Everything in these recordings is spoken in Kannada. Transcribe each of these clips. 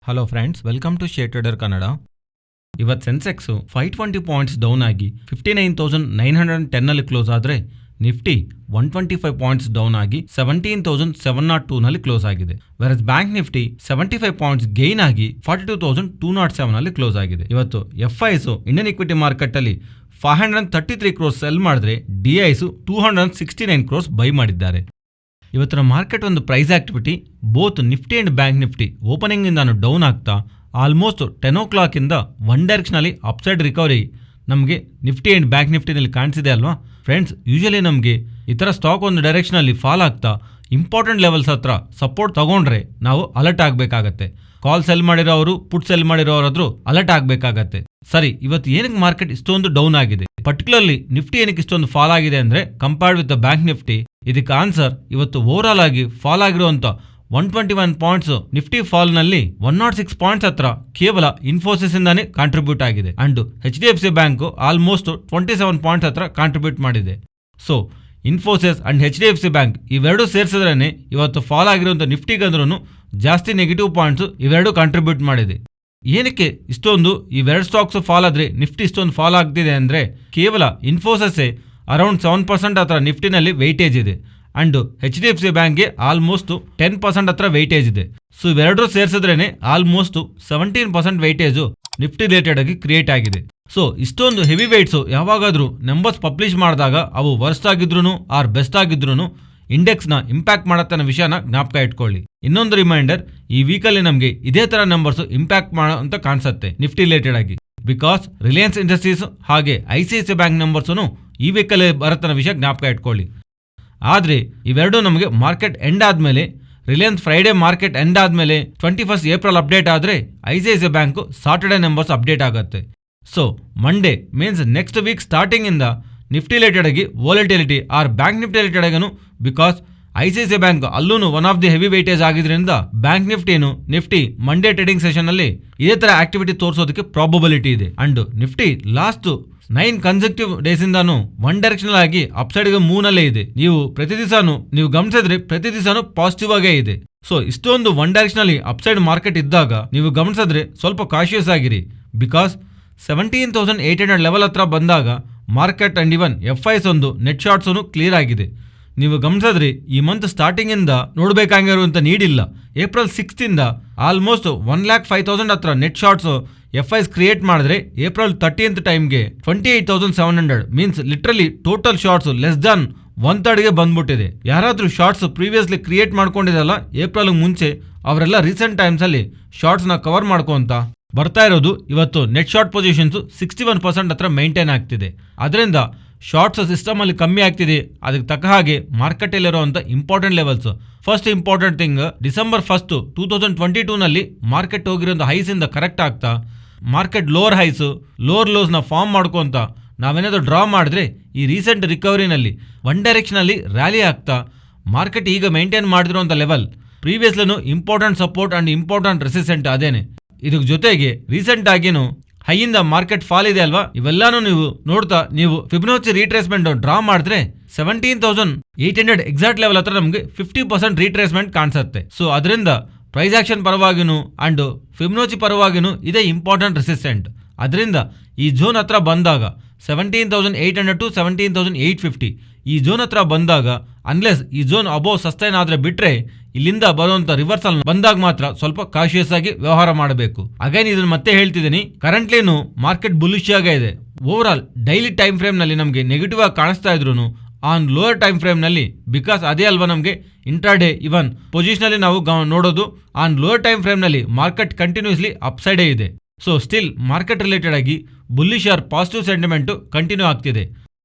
Hello friends, welcome to share trader Kannada. ಇವತ್ತು ಸೆನ್ಸೆಕ್ಸ್ 520 ಪಾಯಿಂಟ್ಸ್ ಡೌನ್ ಆಗಿ 59,910ನಲ್ಲಿ ಕ್ಲೋಸ್ ಆದರೆ ನಿಫ್ಟಿ 125 ಪಾಯಿಂಟ್ಸ್ ಡೌನ್ ಆಗಿ 17,702ನಲ್ಲಿ ಕ್ಲೋಸ್ ಆಗಿದೆ. Whereas bank Nifty 75 points gain ಆಗಿ 42,207ನಲ್ಲಿ ಕ್ಲೋಸ್ ಆಗಿದೆ. ಇವತ್ತು ಎಫ್ಐಸ್ ಇಂಡಿಯನ್ ಇಕ್ವಿಟಿ ಮಾರ್ಕೆಟ್ ಅಲ್ಲಿ 533 ಕ್ರೋರ್ಸ್ ಸೆಲ್ ಮಾಡಿದ್ರೆ ಡಿಐಸ್ 269 ಕ್ರೋರ್ಸ್ ಬೈ ಮಾಡಿದ್ದಾರೆ. ಇವತ್ತಿನ ಮಾರ್ಕೆಟ್ ಒಂದು price activity both Nifty and bank Nifty opening ಇಂದಾನು ಡೌನ್ ಆಗ್ತಾ ಆಲ್ಮೋಸ್ಟ್ 10 o'clock ಇಂದ ಒನ್ ಡೈರೆಕ್ಷನಲ್ಲಿ ಅಪ್ಸೈಡ್ ರಿಕವರಿ ನಮಗೆ ನಿಫ್ಟಿ ಅಂಡ್ ಬ್ಯಾಂಕ್ ನಿಫ್ಟಿನಲ್ಲಿ ಕಾಣಿಸಿದೆ ಅಲ್ವಾ ಫ್ರೆಂಡ್ಸ್. ಯೂಶಲಿ ನಮಗೆ ಈ ಥರ ಸ್ಟಾಕ್ ಒಂದು ಡೈರೆಕ್ಷನಲ್ಲಿ ಫಾಲ್ ಆಗ್ತಾ ಇಂಪಾರ್ಟೆಂಟ್ ಲೆವೆಲ್ಸ್ ಹತ್ರ ಸಪೋರ್ಟ್ ತಗೊಂಡ್ರೆ ನಾವು ಅಲರ್ಟ್ ಆಗಬೇಕಾಗತ್ತೆ. ಕಾಲ್ ಸೆಲ್ ಮಾಡಿರೋರು ಪುಟ್ ಸೆಲ್ ಮಾಡಿರೋರಾದ್ರೂ ಅಲರ್ಟ್ ಆಗಬೇಕಾಗತ್ತೆ. ಸರಿ, ಇವತ್ತು ಏನಕ್ಕೆ ಮಾರ್ಕೆಟ್ ಇಷ್ಟೊಂದು ಡೌನ್ ಆಗಿದೆ, ಪರ್ಟಿಕ್ಯುಲರ್ಲಿ ನಿಫ್ಟಿ ಏನಕ್ಕೆ ಇಷ್ಟೊಂದು ಫಾಲ್ ಆಗಿದೆ ಅಂದ್ರೆ compared with the bank Nifty? ಇದಕ್ಕೆ ಆನ್ಸರ್ ಇವತ್ತು ಓವರ್ ಆಲ್ ಆಗಿ ಫಾಲ್ ಆಗಿರುವಂತ 121 ಪಾಯಿಂಟ್ಸ್ ನಿಫ್ಟಿ ಫಾಲ್ ನಲ್ಲಿ 106 ಪಾಯಿಂಟ್ಸ್ ಹತ್ರ ಕೇವಲ ಇನ್ಫೋಸಿಸ್ ಇಂದಾನೇ ಕಾಂಟ್ರಿಬ್ಯೂಟ್ ಆಗಿದೆ. And HDFC bank almost 27 points ಹತ್ರ ಕಾಂಟ್ರಿಬ್ಯೂಟ್ ಮಾಡಿದೆ. So Infosys and HDFC bank ಇವೆರಡು ಸೇರಿಸಿದ್ರೇನೆ ಇವತ್ತು ಫಾಲ್ ಆಗಿರುವಂತ ನಿಫ್ಟಿಗಂದ್ರೂ ಜಾಸ್ತಿ ನೆಗೆಟಿವ್ ಪಾಯಿಂಟ್ಸ್ ಇವೆರಡು ಕಾಂಟ್ರಿಬ್ಯೂಟ್ ಮಾಡಿದೆ. ಏನಕ್ಕೆ ಇಷ್ಟೊಂದು ಇವೆರಡು ಸ್ಟಾಕ್ಸ್ ಫಾಲ್ ಆದ್ರೆ ನಿಫ್ಟಿ ಇಷ್ಟೊಂದು ಫಾಲ್ ಆಗ್ತಿದೆ ಅಂದ್ರೆ ಕೇವಲ ಇನ್ಫೋಸಿಸ್ ಅರೌಂಡ್ 7% ಹತ್ರ ನಿಫ್ಟಿನಲ್ಲಿ ವೆಯ್ಟೇಜ್ ಇದೆ ಅಂಡ್ HDFC ಬ್ಯಾಂಕ್ಗೆ ಆಲ್ಮೋಸ್ಟ್ 10% ಹತ್ರ ವೆಯ್ಟೇಜ್ ಇದೆ. ಸೊ ಇವೆರಡೂ ಸೇರಿಸಿದ್ರೇನೆ ಆಲ್ಮೋಸ್ಟ್ 17% ವೆಯ್ಟೇಜು ನಿಫ್ಟಿ ರಿಲೇಟೆಡ್ ಆಗಿ ಕ್ರಿಯೇಟ್ ಆಗಿದೆ. ಸೊ ಇಷ್ಟೊಂದು ಹೆವಿ ವೆಯ್ಟ್ಸು ಯಾವಾಗಾದ್ರೂ ನಂಬರ್ಸ್ ಪಬ್ಲಿಷ್ ಮಾಡಿದಾಗ ಅವು ವರ್ಸ್ಟ್ ಆಗಿದ್ರು ಆರ್ ಬೆಸ್ಟ್ ಆಗಿದ್ರು ಇಂಡೆಕ್ಸ್ನ ಇಂಪ್ಯಾಕ್ಟ್ ಮಾಡತ್ತೆ ಅನ್ನೋ ವಿಷಯನ ಜ್ಞಾಪಕ ಇಟ್ಕೊಳ್ಳಿ. ಇನ್ನೊಂದು ರಿಮೈಂಡರ್, ಈ ವೀಕಲ್ಲಿ ನಮಗೆ ಇದೇ ತರ ನಂಬರ್ಸ್ ಇಂಪ್ಯಾಕ್ಟ್ ಮಾಡೋ ಅಂತ ಕಾಣಿಸುತ್ತೆ ನಿಫ್ಟಿ ರಿಲೇಟೆಡ್ ಆಗಿ. ಬಿಕಾಸ್ ರಿಲಯನ್ಸ್ ಇಂಡಸ್ಟ್ರೀಸ್ ಹಾಗೆ ICICI ಬ್ಯಾಂಕ್ ನಂಬರ್ಸು ಈ ವೀಕಲ್ಲಿ ಬರುತ್ತನ್ನೋ ವಿಷಯ ಜ್ಞಾಪಕ ಇಟ್ಕೊಳ್ಳಿ. ಆದರೆ ಇವೆರಡು ನಮಗೆ ಮಾರ್ಕೆಟ್ ಎಂಡ್ ಆದಮೇಲೆ, ರಿಲಯನ್ಸ್ ಫ್ರೈಡೇ ಮಾರ್ಕೆಟ್ ಎಂಡ್ ಆದಮೇಲೆ 21st ಏಪ್ರಿಲ್ ಅಪ್ಡೇಟ್ ಆದರೆ ICICI bank Saturday numbers update ಆಗುತ್ತೆ. So Monday means next week starting ಇಂದ ನಿಫ್ಟಿ ರಿಲೇಟೆಡ್ ಆಗಿ volatility or bank Nifty related ಆಗನು, ಬಿಕಾಸ್ ICICI ಬ್ಯಾಂಕ್ ಅಲ್ಲೂ one of the heavy weightage ಆಗಿದ್ರಿಂದ bank Nifty Monday trading session ಅಲ್ಲಿ ಇದೇ ತರ ಆಕ್ಟಿವಿಟಿ ತೋರಿಸೋದಕ್ಕೆ ಪ್ರಾಬಬಿಲಿಟಿ ಇದೆ. And Nifty last 9 consecutive days ಇಂದಾನು ಒನ್ ಡೈರೆಕ್ಷನಲ್ ಆಗಿ ಅಪ್ಸೈಡ್ ಗೆ ಮೂವ್ ನಲ್ಲೇ ಇದೆ. ನೀವು ಗಮನಿಸಿದ್ರೆ ಪ್ರತಿ ದಿವಸನು ಪಾಸಿಟಿವ್ ಆಗೇ ಇದೆ. ಸೊ ಇಷ್ಟೊಂದು ಒನ್ ಡೈರೆಕ್ಷನಲ್ಲಿ ಅಪ್ಸೈಡ್ ಮಾರ್ಕೆಟ್ ಇದ್ದಾಗ ನೀವು ಗಮನಿಸಿದ್ರೆ ಸ್ವಲ್ಪ ಕಾಶಿಯಸ್ ಆಗಿರಿ. ಬಿಕಾಸ್ 17,800 ಲೆವೆಲ್ ಹತ್ರ ಬಂದಾಗ ಮಾರ್ಕೆಟ್ ಅಂಡ್ ಇವನ್ FIs ಒಂದು ನೆಟ್ ಶಾರ್ಟ್ಸ್ ಕ್ಲಿಯರ್ ಆಗಿದೆ. ನೀವು ಗಮನಿಸಿದ್ರೆ ಈ ಮಂತ್ ಸ್ಟಾರ್ಟಿಂಗ್ ಇಂದ ನೋಡ್ಬೇಕಾಗಿರುವಂತ ನೀಡಿಲ್ಲ. ಏಪ್ರಿಲ್ 6th ಇಂದ ಆಲ್ಮೋಸ್ಟ್ 1,05,000 ಹತ್ರ ನೆಟ್ ಶಾರ್ಟ್ಸ್ FIs ಕ್ರಿಯೇಟ್ ಮಾಡಿದ್ರೆ ಏಪ್ರಿಲ್ 30th ಟೈಮ್ಗೆ 28,700 means literally total shorts less than 1/3 ಗೆ ಬಂದ್ಬಿಟ್ಟಿದೆ. ಯಾರಾದ್ರೂ ಶಾರ್ಟ್ಸ್ ಪ್ರೀವಿಯಸ್ಲಿ ಕ್ರಿಯೇಟ್ ಮಾಡ್ಕೊಂಡಿದಲ್ಲ ಏಪ್ರಿಲ್ ಮುಂಚೆ, ಅವರೆಲ್ಲ ರೀಸೆಂಟ್ ಟೈಮ್ಸ್ ಅಲ್ಲಿ ಶಾರ್ಟ್ಸ್ ನ ಕವರ್ ಮಾಡ್ಕೊಂತ ಬರ್ತಾ ಇರೋದು. ಇವತ್ತು ನೆಟ್ ಶಾರ್ಟ್ ಪೊಸಿಷನ್ಸ್ 61% ಹತ್ರ ಮೇಂಟೈನ್ ಆಗ್ತಿದೆ. ಅದರಿಂದ ಶಾರ್ಟ್ಸ್ ಸಿಸ್ಟಮ್ ಅಲ್ಲಿ ಕಮ್ಮಿ ಆಗ್ತಿದೆ. ಅದಕ್ಕೆ ತಕ್ಕ ಹಾಗೆ ಮಾರ್ಕೆಟ್ ಅಲ್ಲಿರುವಂತ important levels, first important thing December 1st 2022 ನಲ್ಲಿ ಮಾರ್ಕೆಟ್ ಹೋಗಿರೋ ಹೈಸ್ ಇಂದ ಕರೆಕ್ಟ್ ಆಗ್ತಾ market lower highs lower lows ನ ಫಾರ್ಮ್ ಮಾಡ್ಕೊಂತ ನಾವೇನಾದ್ರೂ ಡ್ರಾ ಮಾಡಿದ್ರೆ ಈ ರೀಸೆಂಟ್ ರಿಕವರಿನಲ್ಲಿ ಒನ್ ಡೈರೆಕ್ಷನ್ ಅಲ್ಲಿ ರ್ಯಾಲಿ ಆಗ್ತಾ ಮಾರ್ಕೆಟ್ ಈಗ ಮೇಂಟೈನ್ ಮಾಡಿರುವಂತ ಲೆವೆಲ್ ಪ್ರೀವಿಯಸ್ಲೂ important support and important resistant ಅದೇನೆ. ಇದಕ್ಕೆ ಜೊತೆಗೆ ರೀಸೆಂಟ್ ಆಗಿನೂ ಹೈಯಿಂದ ಮಾರ್ಕೆಟ್ ಫಾಲ್ ಇದೆ ಅಲ್ವಾ, ಇವೆಲ್ಲಾನು ನೀವು ನೋಡ್ತಾ ನೀವು ಫಿಬೊನಾಚಿ ರೀಟ್ರೇಸ್ಮೆಂಟ್ ಡ್ರಾ ಮಾಡಿದ್ರೆ 17,800 ಎಕ್ಸಾಕ್ಟ್ ಲೆವೆಲ್ ಹತ್ರ ನಮಗೆ 50% ರೀಟ್ರೇಸ್ಮೆಂಟ್ ಕಾಣಿಸುತ್ತೆ. ಸೊ ಅದರಿಂದ ಪ್ರೈಸ್ ಆಕ್ಷನ್ ಪರವಾಗಿನೂ ಅಂಡ್ ಫಿಬೊನಾಚಿ ಪರವಾಗಿನೂ ಇದೇ ಇಂಪಾರ್ಟೆಂಟ್ ರೆಸಿಸ್ಟೆಂಟ್. ಅದರಿಂದ ಈ ಝೋನ್ ಹತ್ರ ಬಂದಾಗ 17,800 to 17,850 ಈ ಝೋನ್ ಹತ್ರ ಬಂದಾಗ ಅನ್ಲೆಸ್ ಈ ಝೋನ್ ಅಬೋವ್ ಸಸ್ಟೈನ್ ಆದ್ರೆ ಬಿಟ್ರೆ ಇಲ್ಲಿಂದ ಬರುವಂತ ರಿವರ್ಸಲ್ ಬಂದಾಗ ಮಾತ್ರ ಸ್ವಲ್ಪ ಕಾಶಿಯಸ್ ಆಗಿ ವ್ಯವಹಾರ ಮಾಡಬೇಕು. ಅಗೈನ್ ಇದನ್ನ ಮತ್ತೆ ಹೇಳ್ತಿದ್ದೀನಿ, ಕರೆಂಟ್ಲಿನು ಮಾರ್ಕೆಟ್ ಬುಲಿಶ್ ಆಗೇ ಇದೆ. Over all daily time frame ನಲ್ಲಿ ನಮಗೆ ನೆಗೆಟಿವ್ ಆಗಿ ಕಾಣಿಸ್ತಾ ಇದ್ರು ಆನ್ ಲೋಯರ್ ಟೈಮ್ ಫ್ರೇಮ್ ನಲ್ಲಿ, ಬಿಕಾಸ್ ಅದೇ ಅಲ್ವಾ ನಮಗೆ ಇಂಟ್ರಾಡೇ ಇವನ್ ಪೊಸಿಷನ್ ಅಲ್ಲಿ ನಾವು ನೋಡೋದು. ಆನ್ ಲೋಯರ್ ಟೈಮ್ ಫ್ರೇಮ್ ನಲ್ಲಿ ಮಾರ್ಕೆಟ್ ಕಂಟಿನ್ಯೂಸ್ಲಿ ಅಪ್ಸೈಡೇ ಇದೆ. ಸೊ ಸ್ಟಿಲ್ ಮಾರ್ಕೆಟ್ ರಿಲೇಟೆಡ್ ಆಗಿ bullish or positive sentiment continue ಆಗ್ತಿದೆ.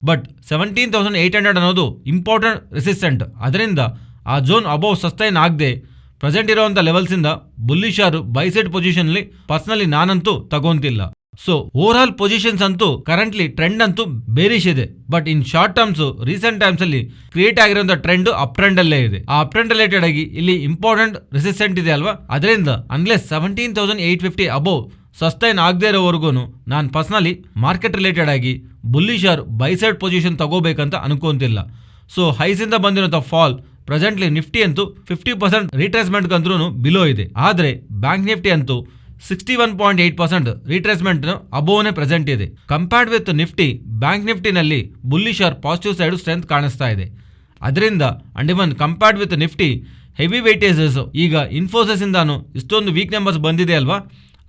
ಬಟ್ 17,800 ಅನ್ನೋದು ಇಂಪಾರ್ಟೆಂಟ್ ರೆಸಿಸ್ಟೆಂಟ್. ಅದರಿಂದ ಆ ಝೋನ್ ಅಬೋವ್ ಸಸ್ಟೈನ್ ಆಗದೆ ಪ್ರೆಸೆಂಟ್ ಇರುವಂತ ಲೆವೆಲ್ಸ್ ಇಂದ bullish or buy side position ಅಲ್ಲಿ ಪರ್ಸನಲಿ ನಾನಂತೂ ತಗೊಂತಿಲ್ಲ. ಸೊ ಓವರ್ ಆಲ್ ಪೊಸಿಷನ್ಸ್ ಅಂತೂ ಕರೆಂಟ್ಲಿ ಟ್ರೆಂಡ್ ಅಂತೂ ಬೇರಿಶ್ ಇದೆ. But in short terms recent times ಅಲ್ಲಿ ಕ್ರಿಯೇಟ್ ಆಗಿರುವಂತ ಟ್ರೆಂಡ್ ಅಪ್ ಟ್ರೆಂಡ್ ಅಲ್ಲೇ ಇದೆ. ಆ ಅಪ್ ಟ್ರೆಂಡ್ ರಿಲೇಟೆಡ್ ಆಗಿ ಇಲ್ಲಿ ಇಂಪಾರ್ಟೆಂಟ್ ರೆಸಿಸ್ಟೆಂಟ್ ಇದೆ ಅಲ್ವಾ, ಅದರಿಂದ ಅನ್ಲೆಸ್ 17,850 ಅಬೋವ್ ಸಸ್ಟೈನ್ ಆಗದೆ ಇರೋವರೆಗೂ ನಾನು ಪರ್ಸನಲಿ ಮಾರ್ಕೆಟ್ ರಿಲೇಟೆಡ್ ಆಗಿ bullish or buy side position ತಗೋಬೇಕಂತ ಅನ್ಕೊಂತಿಲ್ಲ. ಸೊ ಹೈಸಿಂದ ಬಂದಿರೋಂಥ ಫಾಲ್ ಪ್ರೆಸೆಂಟ್ಲಿ ನಿಫ್ಟಿ ಅಂತೂ 50% ರಿಟ್ರೇಸ್ಮೆಂಟ್ ಅಂದ್ರೂ ಬಿಲೋ ಇದೆ. ಆದರೆ ಬ್ಯಾಂಕ್ ನಿಫ್ಟಿ ಅಂತೂ 61.8% ರಿಟ್ರೇಸ್ಮೆಂಟ್ ಅಬೋವ್ನೇ ಪ್ರೆಸೆಂಟ್ ಇದೆ. ಕಂಪೇರ್ಡ್ ವಿತ್ ನಿಫ್ಟಿ, ಬ್ಯಾಂಕ್ ನಿಫ್ಟಿನಲ್ಲಿ bullish or positive side strength ಕಾಣಿಸ್ತಾ ಇದೆ. ಅದರಿಂದ and even compared with Nifty heavy weightages ಈಗ ಇನ್ಫೋಸಿಸ್ ಇಂದಾನು ಇಷ್ಟೊಂದು ವೀಕ್ ನಂಬರ್ಸ್ ಬಂದಿದೆ ಅಲ್ವಾ.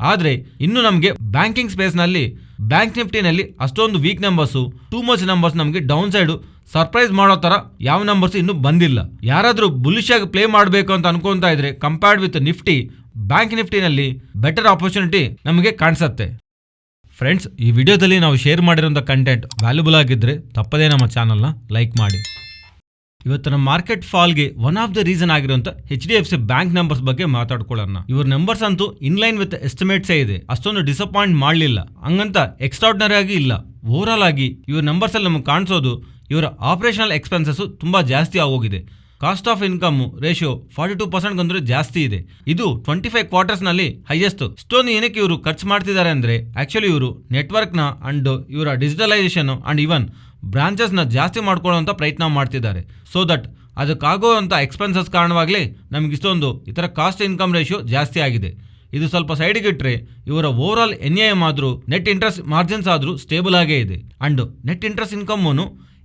ಆದರೆ ಇನ್ನು ನಮಗೆ ಬ್ಯಾಂಕಿಂಗ್ ಸ್ಪೇಸ್ನಲ್ಲಿ ಬ್ಯಾಂಕ್ ನಿಫ್ಟಿನಲ್ಲಿ ಅಷ್ಟೊಂದು weak numbers, too much numbers ನಮಗೆ ಡೌನ್ ಸೈಡು ಸರ್ಪ್ರೈಸ್ ಮಾಡೋ ಥರ ಯಾವ ನಂಬರ್ಸ್ ಇನ್ನೂ ಬಂದಿಲ್ಲ. ಯಾರಾದರೂ ಬುಲ್ಲಿಶ್ ಆಗಿ ಪ್ಲೇ ಮಾಡಬೇಕು ಅಂತ ಅನ್ಕೊತಾ ಇದ್ರೆ ಕಂಪೇರ್ಡ್ ವಿತ್ ನಿಫ್ಟಿ, ಬ್ಯಾಂಕ್ ನಿಫ್ಟಿನಲ್ಲಿ ಬೆಟರ್ ಆಪರ್ಚುನಿಟಿ ನಮಗೆ ಕಾಣಿಸುತ್ತೆ. ಫ್ರೆಂಡ್ಸ್, ಈ ವಿಡಿಯೋದಲ್ಲಿ ನಾವು ಶೇರ್ ಮಾಡಿರೋಂಥ ಕಂಟೆಂಟ್ ವ್ಯಾಲ್ಯೂಬಲ್ ಆಗಿದ್ದರೆ ತಪ್ಪದೇ ನಮ್ಮ ಚಾನಲ್ನ ಲೈಕ್ ಮಾಡಿ. ಇವತ್ತಿನ ಮಾರ್ಕೆಟ್ ಫಾಲ್ಗೆ ಒನ್ ಆಫ್ ದ ರೀಸನ್ ಆಗಿರುವಂಥ HDFC ಬ್ಯಾಂಕ್ ನಂಬರ್ಸ್ ಬಗ್ಗೆ ಮಾತಾಡ್ಕೊಳ್ಳೋಣ. ಇವ್ರ ನಂಬರ್ಸ್ ಅಂತೂ ಇನ್ಲೈನ್ ವಿತ್ ಎಸ್ಟಿಮೇಟ್ಸೇ ಇದೆ, ಅಷ್ಟೊಂದು ಡಿಸಪಾಯಿಂಟ್ ಮಾಡಲಿಲ್ಲ, ಹಂಗಂತ ಎಕ್ಸ್ಟ್ರಾರ್ಡಿನರಿ ಆಗಿ ಇಲ್ಲ. ಓವರಾಲ್ ಆಗಿ ಇವ್ರ ನಂಬರ್ಸ್ ಅಲ್ಲಿ ನಮಗೆ ಕಾಣಿಸೋದು ಇವರ ಆಪರೇಷನಲ್ ಎಕ್ಸ್ಪೆನ್ಸಸ್ ತುಂಬಾ ಜಾಸ್ತಿ ಆಗೋಗಿದೆ. ಕಾಸ್ಟ್ ಆಫ್ ಇನ್ಕಮ್ ರೇಷಿಯೋ 42% ಅಂದ್ರೆ ಜಾಸ್ತಿ ಇದೆ. ಇದು 25 ಕ್ವಾರ್ಟರ್ಸ್ ನಲ್ಲಿ ಹೈಯೆಸ್ಟ್. ಇಷ್ಟೊಂದು ಏನಕ್ಕೆ ಇವರು ಖರ್ಚು ಮಾಡ್ತಿದ್ದಾರೆ ಅಂದ್ರೆ ಆಕ್ಚುಲಿ ಇವರು ನೆಟ್ವರ್ಕ್ ನ ಅಂಡ್ ಇವರ ಡಿಜಿಟಲೈಸೇಷನ್ ಅಂಡ್ ಇವನ್ ಬ್ರಾಂಚಸ್ ನ ಜಾಸ್ತಿ ಮಾಡ್ಕೊಳ್ಳುವಂತ ಪ್ರಯತ್ನ ಮಾಡ್ತಿದ್ದಾರೆ. ಸೊ ದಟ್ ಅದಕ್ಕಾಗುವಂತ ಎಕ್ಸ್ಪೆನ್ಸಸ್ ಕಾರಣವಾಗಲೇ ನಮ್ಗೆ ಇಷ್ಟೊಂದು ಈ ತರ ಕಾಸ್ಟ್ ಇನ್ಕಮ್ ರೇಷಿಯೋ ಜಾಸ್ತಿ ಆಗಿದೆ. ಇದು ಸ್ವಲ್ಪ ಸೈಡ್ಗೆ ಇಟ್ಟರೆ ಇವರ ಓವರ್ ಆಲ್ NIM ಆದ್ರೂ ನೆಟ್ ಇಂಟ್ರೆಸ್ಟ್ ಮಾರ್ಜಿನ್ಸ್ ಆದ್ರೂ ಸ್ಟೇಬಲ್ ಆಗೇ ಇದೆ. And net interest income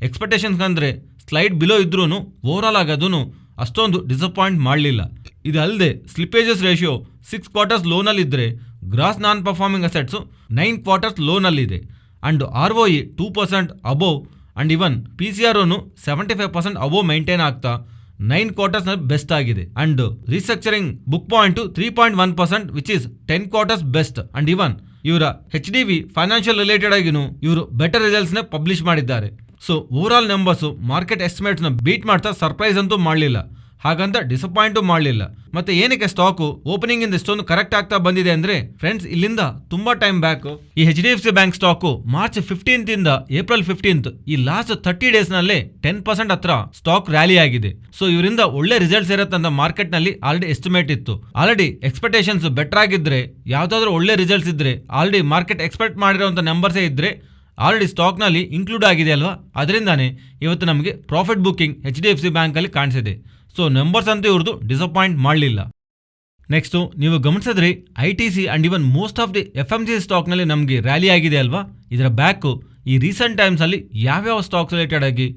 expectations ಅಂದ್ರೆ ಸ್ಲೈಡ್ ಬಿಲೋ ಇದ್ರೂ ಓವರ್ ಆಲ್ ಆಗೋದು ಅಷ್ಟೊಂದು ಡಿಸಪಾಯಿಂಟ್ ಮಾಡಲಿಲ್ಲ. ಇದು ಅಲ್ಲದೆ ಸ್ಲಿಪೇಜಸ್ ರೇಷಿಯೋ 6 ಕ್ವಾರ್ಟರ್ಸ್ ಲೋನಲ್ಲಿ ಇದ್ದರೆ gross non performing assets 9 quarters ಲೋನಲ್ಲಿದೆ. And ROE 2% above and even PCR 75% above maintain ಆಗ್ತಾ 9 ಕ್ವಾರ್ಟರ್ಸ್ ಬೆಸ್ಟ್ ಆಗಿದೆ. And restructuring book point 3.1% which is 10 quarters best. And even ಇವರ HDV ಫೈನಾನ್ಷಿಯಲ್ ರಿಲೇಟೆಡ್ ಆಗಿನೂ ಇವರು ಬೆಟರ್ ರಿಸಲ್ಟ್ಸ್ ನ ಪಬ್ಲಿಷ್ ಮಾಡಿದ್ದಾರೆ. So over all numbers market estimates ನ ಬೀಟ್ ಮಾಡ್ತಾ ಸರ್ಪ್ರೈಸ್ ಅಂತೂ ಮಾಡಲಿಲ್ಲ, ಹಾಗಂತ ಡಿಸಪಾಯಿಂಟು ಮಾಡಲಿಲ್ಲ. ಮತ್ತೆ ಏನಕ್ಕೆ ಸ್ಟಾಕು ಓಪನಿಂಗ್ ಇಂದ ಇಷ್ಟೊಂದು ಕರೆಕ್ಟ್ ಆಗ್ತಾ ಬಂದಿದೆ ಅಂದ್ರೆ ಫ್ರೆಂಡ್ಸ್, ಇಲ್ಲಿಂದ ತುಂಬಾ ಟೈಮ್ ಬ್ಯಾಕ್ ಈ HDFC bank stock March 15th ಇಂದ ಏಪ್ರಿಲ್ 15th ಈ ಲಾಸ್ಟ್ 30 ಡೇಸ್ ನಲ್ಲಿ 10% ಹತ್ರ ಸ್ಟಾಕ್ ರ್ಯಾಲಿ ಆಗಿದೆ. ಸೊ ಇವರಿಂದ ಒಳ್ಳೆ ರಿಸಲ್ಟ್ಸ್ ಇರತ್ತಂತ ಮಾರ್ಕೆಟ್ ನಲ್ಲಿ ಆಲ್ರೆಡಿ ಎಸ್ಟಿಮೇಟ್ ಇತ್ತು. ಆಲ್ರೆಡಿ ಎಕ್ಸ್ಪೆಕ್ಟೇಷನ್ಸ್ ಬೆಟರ್ ಆಗಿದ್ರೆ, ಯಾವ್ದಾದ್ರು ಒಳ್ಳೆ ರಿಸಲ್ಟ್ಸ್ ಇದ್ರೆ, ಆಲ್ರೆಡಿ ಮಾರ್ಕೆಟ್ ಎಕ್ಸ್ಪೆಕ್ಟ್ ಮಾಡಿರೋಂಥ ನಂಬರ್ಸೇ ಇದ್ರೆ ಆಲ್ರೆಡಿ ಸ್ಟಾಕ್ನಲ್ಲಿ ಇನ್ಕ್ಲೂಡ್ ಆಗಿದೆ ಅಲ್ವಾ. ಅದರಿಂದಾನೇ ಇವತ್ತು ನಮಗೆ ಪ್ರಾಫಿಟ್ ಬುಕ್ಕಿಂಗ್ HDFC ಬ್ಯಾಂಕಲ್ಲಿ ಕಾಣಿಸಿದೆ. ಸೊ ನಂಬರ್ಸ್ ಅಂತೂ ಇವ್ರದ್ದು ಡಿಸಪಾಯಿಂಟ್ ಮಾಡಲಿಲ್ಲ. ನೆಕ್ಸ್ಟು ನೀವು ಗಮನಿಸಿದ್ರೆ ITC and even most of the FMCG ಸ್ಟಾಕ್ನಲ್ಲಿ ನಮಗೆ ರ್ಯಾಲಿ ಆಗಿದೆ ಅಲ್ವಾ. ಇದರ ಬ್ಯಾಕು ಈ ರೀಸೆಂಟ್ ಟೈಮ್ಸಲ್ಲಿ ಯಾವ್ಯಾವ ಸ್ಟಾಕ್ಸ್ ರಿಲೇಟೆಡ್ ಆಗಿ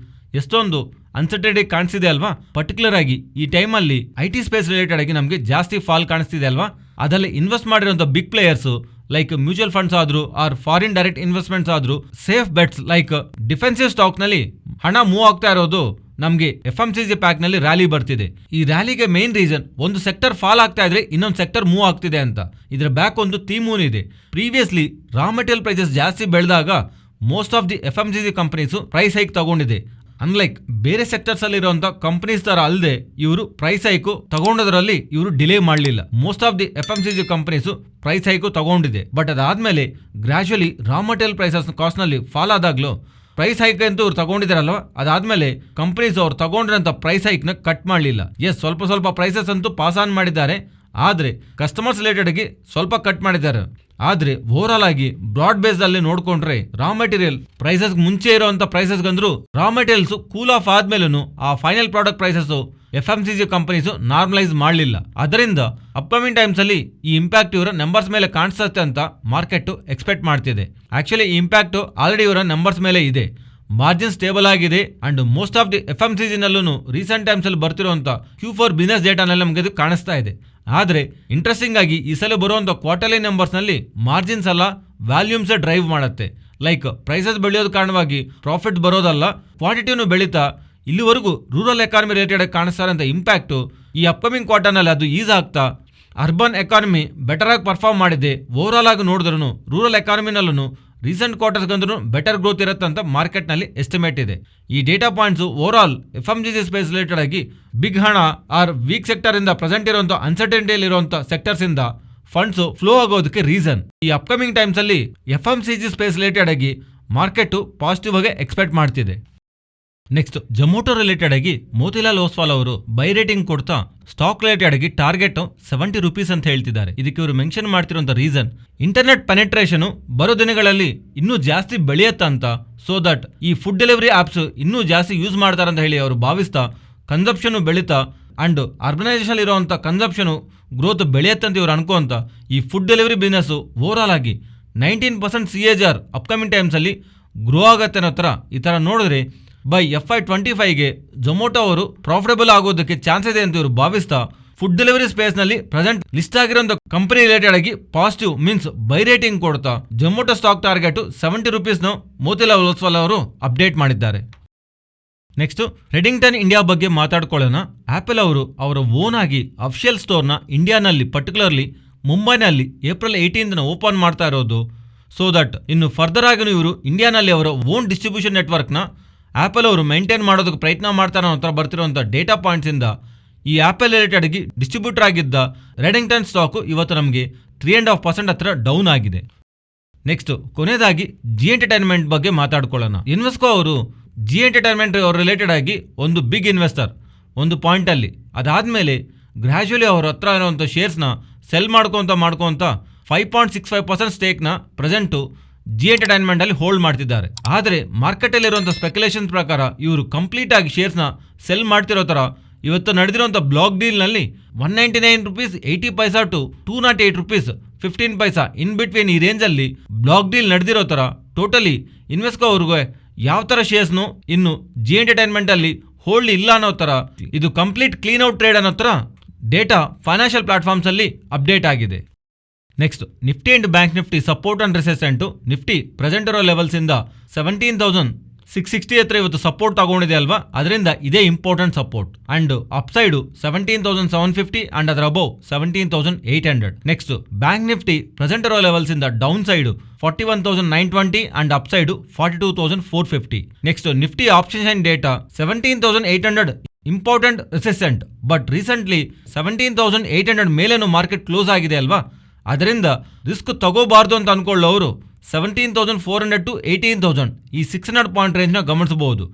ಎಷ್ಟೊಂದು ಅನ್ಸರ್ಟನಿಟಿ ಕಾಣಿಸಿದೆ ಅಲ್ವಾ. ಪರ್ಟಿಕ್ಯುಲರ್ ಆಗಿ ಈ ಟೈಮಲ್ಲಿ IT ಸ್ಪೇಸ್ ರಿಲೇಟೆಡ್ ಆಗಿ ನಮಗೆ ಜಾಸ್ತಿ ಫಾಲ್ ಕಾಣಿಸ್ತಿದೆ ಅಲ್ವಾ. ಅದರಲ್ಲಿ ಇನ್ವೆಸ್ಟ್ ಮಾಡಿರೋಂಥ big players like mutual funds ಆದ್ರು ಆರ್ ಫಾರಿನ್ ಡೈರೆಕ್ಟ್ ಇನ್ವೆಸ್ಟ್ಮೆಂಟ್ಸ್ ಆದ್ರು safe bets like defensive stock ನಲ್ಲಿ ಹಣ ಮೂವ್ ಆಗ್ತಾ ಇರೋದು ನಮಗೆ FMCG ಪ್ಯಾಕ್ ನಲ್ಲಿ ರ್ಯಾಲಿ ಬರ್ತಿದೆ. ಈ ರ್ಯಾಲಿಗೆ ಮೇನ್ ರೀಸನ್ ಒಂದು ಸೆಕ್ಟರ್ ಫಾಲ್ ಆಗ್ತಾ ಇದ್ರೆ ಇನ್ನೊಂದು ಸೆಕ್ಟರ್ ಮೂವ್ ಆಗ್ತಿದೆ ಅಂತ. ಇದರ ಬ್ಯಾಕ್ ಒಂದು ಥೀಮೂನ್ ಇದೆ. ಪ್ರೀವಿಯಸ್ಲಿ ರಾ ಮೆಟೀರಿಯಲ್ ಪ್ರೈಸಸ್ ಜಾಸ್ತಿ ಬೆಳೆದಾಗ most of the FMCG companies price hike ತಗೊಂಡಿದೆ. ಅನ್ಲೈಕ್ ಬೇರೆ ಸೆಕ್ಟರ್ಸ್ ಅಲ್ಲಿ ಇರುವಂತ ಕಂಪನೀಸ್ ತರ ಅಲ್ಲದೆ ಇವರು ಪ್ರೈಸ್ ಹೈಕು ತಗೊಂಡೋದ್ರಲ್ಲಿ ಇವರು ಡಿಲೇ ಮಾಡಲಿಲ್ಲ. Most of the FMCG companies price hike ತಗೊಂಡಿದೆ. ಬಟ್ ಅದಾದ್ಮೇಲೆ gradually raw material prices cost ನಲ್ಲಿ ಫಾಲ್ ಆದಾಗ್ಲೂ ಪ್ರೈಸ್ ಹೈಕ್ ಅಂತೂ ಅವ್ರು ತಗೊಂಡಿದಾರಲ್ವ, ಅದಾದ್ಮೇಲೆ ಕಂಪನೀಸ್ ಅವ್ರು ತಗೊಂಡಿರೋಂಥ ಪ್ರೈಸ್ ಹೈಕ್ ನ ಕಟ್ ಮಾಡಲಿಲ್ಲ. ಎಸ್, ಸ್ವಲ್ಪ ಪ್ರೈಸಸ್ ಅಂತೂ ಪಾಸ್ ಆನ್ ಮಾಡಿದ್ದಾರೆ, ಆದ್ರೆ ಕಸ್ಟಮರ್ಸ್ ರಿಲೇಟೆಡ್ ಆಗಿ ಸ್ವಲ್ಪ ಕಟ್ ಮಾಡಿದ್ದಾರೆ. ಆದ್ರೆ ಓವರ್ ಆಲ್ ಆಗಿ ಬ್ರಾಡ್ ಬೇಸ್ ಅಲ್ಲಿ ನೋಡ್ಕೊಂಡ್ರೆ ರಾ ಮೆಟೀರಿಯಲ್ ಪ್ರೈಸಸ್ ಮುಂಚೆ ಇರುವಂತ ಪ್ರೈಸಸ್ ಗಂದ್ರು ರಾ ಮೆಟೀರಿಯಲ್ಸ್ ಕೂಲ್ ಆಫ್ ಆದ್ಮೇಲೂ ಆ final product prices FMCG companies normalise ಮಾಡಲಿಲ್ಲ. ಅದರಿಂದ ಅಪ್ಕಮಿಂಗ್ ಟೈಮ್ಸ್ ಅಲ್ಲಿ ಈ ಇಂಪ್ಯಾಕ್ಟ್ ಇವರ ನಂಬರ್ಸ್ ಮೇಲೆ ಕಾಣಿಸುತ್ತೆ ಅಂತ ಮಾರ್ಕೆಟ್ ಎಕ್ಸ್ಪೆಕ್ಟ್ ಮಾಡ್ತಿದೆ. ಆಕ್ಚುಲಿ ಈ ಇಂಪ್ಯಾಕ್ಟ್ ಆಲ್ರೆಡಿ ಇವರ ನಂಬರ್ಸ್ ಮೇಲೆ ಇದೆ. ಮಾರ್ಜಿನ್ ಸ್ಟೇಬಲ್ ಆಗಿದೆ and most of the FMCG ನಲ್ಲೂ ರೀಸೆಂಟ್ ಟೈಮ್ಸ್ ಅಲ್ಲಿ ಬರ್ತಿರುವಂತ Q4 ಬಿಸಿನೆಸ್ ಡೇಟಾನಲ್ಲಿ ನಮಗೆ ಇದು ಕಾಣಿಸ್ತಾ ಇದೆ. ಆದ್ರೆ ಇಂಟ್ರೆಸ್ಟಿಂಗ್ ಆಗಿ ಈ ಸಲ ಬರುವಂತ ಕ್ವಾರ್ಟರ್ಲಿ ನಂಬರ್ಸ್ ನಲ್ಲಿ ಮಾರ್ಜಿನ್ಸ್ ಅಲ್ಲ ವ್ಯಾಲ್ಯೂಮ್ಸ್ ಡ್ರೈವ್ ಮಾಡುತ್ತೆ. ಲೈಕ್ ಪ್ರೈಸಸ್ ಬೆಳೆಯೋದ ಕಾರಣವಾಗಿ ಪ್ರಾಫಿಟ್ ಬರೋದಲ್ಲ, ಕ್ವಾಂಟಿಟಿನೂ ಬೆಳೀತಾ ಇಲ್ಲಿವರೆಗೂ ರೂರಲ್ ಎಕಾನಮಿ ರಿಲೇಟೆಡ್ ಕಾಣಿಸ್ತಾರಂತ ಇಂಪ್ಯಾಕ್ಟ್ ಈ ಅಪ್ಕಮಿಂಗ್ ಕ್ವಾರ್ಟರ್ನಲ್ಲಿ ಅದು ಈಸ್ ಆಗ್ತಾ ಅರ್ಬನ್ ಎಕಾನಮಿ ಬೆಟರ್ ಆಗಿ ಪರ್ಫಾರ್ಮ್ ಮಾಡಿದೆ. ಓವರ್ ಆಲ್ ಆಗಿ ನೋಡಿದ್ರು ರೂರಲ್ ಎಕಾನಮಿನಲ್ಲೂ ರೀಸೆಂಟ್ ಕ್ವಾರ್ಟರ್ಸ್ ಗಂದ್ರೂ ಬೆಟರ್ ಗ್ರೋತ್ ಇರುತ್ತೆ ಅಂತ ಮಾರ್ಕೆಟ್ ನಲ್ಲಿ ಎಸ್ಟಿಮೇಟ್ ಇದೆ. ಈ data points over all FMCG space related ಆಗಿ ಬಿಗ್ ಹಣ ಆರ್ ವೀಕ್ ಸೆಕ್ಟರ್ ಇಂದ ಪ್ರೆಸೆಂಟ್ ಇರುವಂತಹ ಅನ್ಸರ್ಟನಿಟಿಯಲ್ಲಿ ಇರುವಂತಹ ಸೆಕ್ಟರ್ಸ್ ಇಂದ ಫಂಡ್ಸ್ ಫ್ಲೋ ಆಗೋದಕ್ಕೆ ರೀಸನ್. ಈ ಅಪ್ಕಮಿಂಗ್ ಟೈಮ್ಸ್ ಅಲ್ಲಿ FMCG ಸ್ಪೇಸ್ ರಿಲೇಟೆಡ್ ಆಗಿ ಮಾರ್ಕೆಟ್ ಪಾಸಿಟಿವ್ ಆಗಿ ಎಕ್ಸ್ಪೆಕ್ಟ್ ಮಾಡ್ತಿದೆ. ನೆಕ್ಸ್ಟ್ ಜೊಮ್ಯಾಟೊ ರಿಲೇಟೆಡ್ ಆಗಿ ಮೋತಿಲಾಲ್ ಓಸ್ವಾಲ್ ಅವರು ಬೈ ರೇಟಿಂಗ್ ಕೊಡ್ತಾ ಸ್ಟಾಕ್ ರಿಲೇಟೆಡ್ ಆಗಿ ಟಾರ್ಗೆಟ್ 70 ರೂಪೀಸ್ ಅಂತ ಹೇಳ್ತಿದ್ದಾರೆ. ಇದಕ್ಕೆ ಇವರು ಮೆನ್ಷನ್ ಮಾಡ್ತಿರುವಂತ ರೀಸನ್ ಇಂಟರ್ನೆಟ್ ಪೆನೆಟ್ರೇಷನ್ ಬರೋ ದಿನಗಳಲ್ಲಿ ಇನ್ನೂ ಜಾಸ್ತಿ ಬೆಳೆಯತ್ತ ಅಂತ. ಸೊ ದಟ್ ಈ ಫುಡ್ ಡೆಲಿವರಿ ಆಪ್ಸ್ ಇನ್ನೂ ಜಾಸ್ತಿ ಯೂಸ್ ಮಾಡ್ತಾರಂತ ಹೇಳಿ ಅವರು ಭಾವಿಸ್ತಾ ಕನ್ಸಂಪ್ಷನ್ ಬೆಳೀತಾ ಅಂಡ್ ಅರ್ಬನೈಸೇಷನ್ ಇರುವಂಥ ಕನ್ಸಂಪ್ಷನ್ ಗ್ರೋತ್ ಬೆಳೆಯುತ್ತೆ ಅಂತ ಇವ್ರು ಅನ್ಕೋಂತ ಈ ಫುಡ್ ಡೆಲಿವರಿ ಬಿಸ್ನೆಸ್ ಓವರಾಲ್ ಆಗಿ 19% CAGR ಅಪ್ಕಮಿಂಗ್ ಟೈಮ್ಸಲ್ಲಿ ಗ್ರೋ ಆಗುತ್ತೆ ಅನ್ನೋ ಥರ ಈ ಥರ ನೋಡಿದ್ರೆ ಬೈ FY25ಗೆ ಝೊಮ್ಯಾಟೊ ಅವರು ಪ್ರಾಫಿಟಬಲ್ ಆಗೋದಕ್ಕೆ ಚಾನ್ಸ್ ಇದೆ ಅಂತ ಇವರು ಭಾವಿಸ್ತಾ ಫುಡ್ ಡೆಲಿವರಿ ಸ್ಪೇಸ್ನಲ್ಲಿ ಪ್ರೆಸೆಂಟ್ ಲಿಸ್ಟ್ ಆಗಿರೋ ಕಂಪನಿ ರಿಲೇಟೆಡ್ ಆಗಿ ಪಾಸಿಟಿವ್ ಮೀನ್ಸ್ ಬೈ ರೇಟಿಂಗ್ ಕೊಡ್ತಾ ಝೊಮ್ಯಾಟೊ ಸ್ಟಾಕ್ ಟಾರ್ಗೆಟ್ 70 ರೂಪೀಸ್ನ ಮೋತಿಲಾಲ್ ಓಸ್ವಾಲ್ ಅವರು ಅಪ್ಡೇಟ್ ಮಾಡಿದ್ದಾರೆ. ನೆಕ್ಸ್ಟ್ ರೆಡಿಂಗ್ಟನ್ ಇಂಡಿಯಾ ಬಗ್ಗೆ ಮಾತಾಡ್ಕೊಳ್ಳೋಣ. ಆಪಲ್ ಅವರು ಅವರ ಓನ್ ಆಗಿ ಅಫಿಷಿಯಲ್ ಸ್ಟೋರ್ನ ಇಂಡಿಯಾನಲ್ಲಿ ಪರ್ಟಿಕ್ಯುಲರ್ಲಿ ಮುಂಬೈನಲ್ಲಿ ಏಪ್ರಿಲ್ 18 ಓಪನ್ ಮಾಡ್ತಾ ಇರೋದು. ಸೊ ದಟ್ ಇನ್ನು ಫರ್ದರ್ ಆಗಿ ಇವರು ಇಂಡಿಯಾನಲ್ಲಿ ಅವರ ಓನ್ ಡಿಸ್ಟ್ರಿಬ್ಯೂಷನ್ ನೆಟ್ವರ್ಕ್ನ ಆಪಲ್ ಅವರು ಮೇಂಟೈನ್ ಮಾಡೋದಕ್ಕೆ ಪ್ರಯತ್ನ ಮಾಡ್ತಾರೆ ಅನ್ನೋ ಹತ್ರ ಬರ್ತಿರುವಂಥ ಡೇಟಾ ಪಾಯಿಂಟ್ಸಿಂದ ಈ ಆಪಲ್ ರಿಲೇಟೆಡ್ ಆಗಿ ಡಿಸ್ಟ್ರಿಬ್ಯೂಟರ್ ಆಗಿದ್ದ ರೆಡಿಂಗ್ಟನ್ ಸ್ಟಾಕು ಇವತ್ತು ನಮಗೆ 3.5% ಹತ್ರ ಡೌನ್ ಆಗಿದೆ. ನೆಕ್ಸ್ಟ್ ಕೊನೆಯದಾಗಿ ಜಿ ಎಂಟರ್ಟೈನ್ಮೆಂಟ್ ಬಗ್ಗೆ ಮಾತಾಡ್ಕೊಳ್ಳೋಣ. ಇನ್ವೆಸ್ಕೋ ಅವರು ಜಿ ಎಂಟರ್ಟೈನ್ಮೆಂಟ್ ಅವ್ರ ರಿಲೇಟೆಡ್ ಆಗಿ ಒಂದು ಬಿಗ್ ಇನ್ವೆಸ್ಟರ್ ಒಂದು ಪಾಯಿಂಟಲ್ಲಿ, ಅದಾದಮೇಲೆ ಗ್ರ್ಯಾಜುವಲಿ ಅವ್ರ ಹತ್ರ ಇರುವಂಥ ಶೇರ್ಸ್ನ ಸೆಲ್ ಮಾಡ್ಕೊತ 5.65% ಸ್ಟೇಕ್ನ ಪ್ರೆಸೆಂಟು ಜಿ ಎಂಟರ್ಟೈನ್ಮೆಂಟಲ್ಲಿ ಹೋಲ್ಡ್ ಮಾಡ್ತಿದ್ದಾರೆ. ಆದರೆ ಮಾರ್ಕೆಟಲ್ಲಿರುವಂಥ ಸ್ಪೆಕ್ಯುಲೇಷನ್ಸ್ ಪ್ರಕಾರ ಇವರು ಕಂಪ್ಲೀಟ್ ಆಗಿ ಶೇರ್ಸ್ನ ಸೆಲ್ ಮಾಡ್ತಿರೋ ಥರ ಇವತ್ತು ನಡೆದಿರುವಂಥ ಬ್ಲಾಕ್ ಡೀಲ್ನಲ್ಲಿ 199 rupees 80 paisa to 208 rupees 15 paisa in between ಈ ರೇಂಜಲ್ಲಿ ಬ್ಲಾಕ್ ಡೀಲ್ ನಡೆದಿರೋ ಥರ ಟೋಟಲಿ ಇನ್ವೆಸ್ಕೋ ಅವ್ರಿಗೆ ಯಾವ ಥರ ಶೇರ್ಸ್ನು ಇನ್ನು ಜಿ ಎಂಟರ್ಟೈನ್ಮೆಂಟಲ್ಲಿ ಹೋಲ್ಡ್ ಇಲ್ಲ ಅನ್ನೋ ಥರ ಇದು ಕಂಪ್ಲೀಟ್ ಕ್ಲೀನ್ ಔಟ್ ಟ್ರೇಡ್ ಅನ್ನೋ ಥರ ಡೇಟಾ ಫೈನಾನ್ಷಿಯಲ್ ಪ್ಲಾಟ್ಫಾರ್ಮ್ಸಲ್ಲಿ ಅಪ್ಡೇಟ್ ಆಗಿದೆ. Next Nifty and bank Nifty support and resistant. Nifty present ಇರೋ ಲೆವೆಲ್ಸಿಂದ 17,660 ಹತ್ರ ಇವತ್ತು ಸಪೋರ್ಟ್ ತಗೊಂಡಿದೆ ಅಲ್ವಾ, ಅದರಿಂದ ಇದೇ important support. And upside 17,750 and ಅದರ above 17,800. Next bank Nifty present ಇರೋ ಲೆವೆಲ್ಸಿಂದ down side 41,920 and upside 42,450. Next Nifty option data 17,800 important resistant, but recently 17,800 ಮೇಲೇನು ಮಾರ್ಕೆಟ್ ಕ್ಲೋಸ್ ಆಗಿದೆ ಅಲ್ವಾ, ಅದರಿಂದ ರಿಸ್ಕ್ ತಗೋಬಾರ್ದು ಅಂತ ಅನ್ಕೊಳ್ಳೋರು 17,400 to 18,000 ಈ 600 ಪಾಯಿಂಟ್ ರೇಂಜ್ನ ಗಮನಿಸಬಹುದು.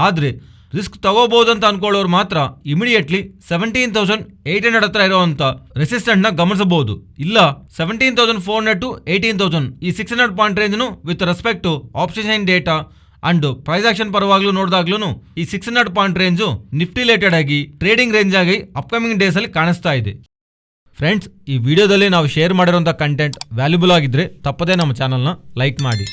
ಆದರೆ ರಿಸ್ಕ್ ತಗೋಬಹುದು ಅಂತ ಅನ್ಕೊಳ್ಳೋರು ಮಾತ್ರ ಇಮಿಡಿಯೇಟ್ಲಿ 17,800 ಹತ್ರ ಇರುವಂಥ ರೆಸಿಸ್ಟೆಂಟ್ನ ಗಮನಿಸಬಹುದು. ಇಲ್ಲ 17,400 to 18,000 ಈ 600 ಪಾಯಿಂಟ್ ರೇಂಜ್ನು with respect to option data and price action ಪರವಾಗ್ಲೂ ನೋಡಿದಾಗ್ಲೂ ಈ 600 ಪಾಯಿಂಟ್ ರೇಂಜು ನಿಫ್ಟಿ ರಿಲೇಟೆಡ್ ಆಗಿ ಟ್ರೇಡಿಂಗ್ ರೇಂಜ್ ಆಗಿ ಅಪ್ಕಮಿಂಗ್ ಡೇಸ್ ಅಲ್ಲಿ ಕಾಣಿಸ್ತಾ ಇದೆ. ಫ್ರೆಂಡ್ಸ್, ಈ ವಿಡಿಯೋದಲ್ಲಿ ನಾವು ಶೇರ್ ಮಾಡಿರೋಂಥ ಕಂಟೆಂಟ್ ವ್ಯಾಲ್ಯೂಬಲ್ ಆಗಿದ್ರೆ ತಪ್ಪದೇ ನಮ್ಮ ಚಾನಲ್ನ ಲೈಕ್ ಮಾಡಿ.